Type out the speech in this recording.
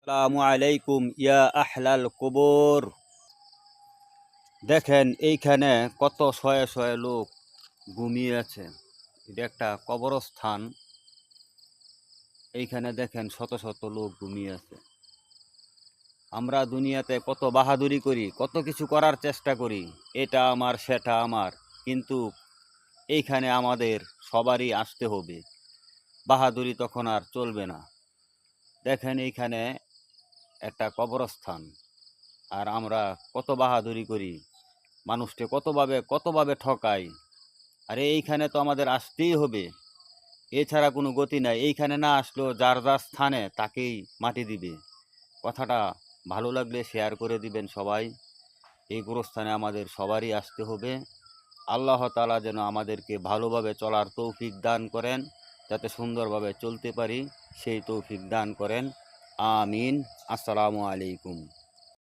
আসসালামু আলাইকুম ইয়া আহলাল কবর। দেখেন এইখানে কত শয়ে শয়ে লোক ঘুমিয়ে আছে। এটা একটা কবরস্থান। এইখানে দেখেন শত শত লোক ঘুমিয়ে আছে। আমরা দুনিয়াতে কত বাহাদুরি করি, কত কিছু করার চেষ্টা করি, এটা আমার সেটা আমার, কিন্তু এইখানে আমাদের সবারই আসতে হবে। বাহাদুরি তখন আর চলবে না। দেখেন এইখানে একটা কবরস্থান, আর আমরা কত বাহাদুরি করি, মানুষকে কতভাবে ঠকাই। আরে এইখানে তো আমাদের আসতেই হবে, এছাড়া কোনো গতি নাই। এইখানে না আসলেও যার যার স্থানে তাকেই মাটি দিবে। কথাটা ভালো লাগলে শেয়ার করে দিবেন সবাই। এই গোরস্থানে আমাদের সবারই আসতে হবে। আল্লাহ তাআলা যেন আমাদেরকে ভালোভাবে চলার তৌফিক দান করেন, যাতে সুন্দরভাবে চলতে পারি সেই তৌফিক দান করেন। আমিন। আসসালামু আলাইকুম।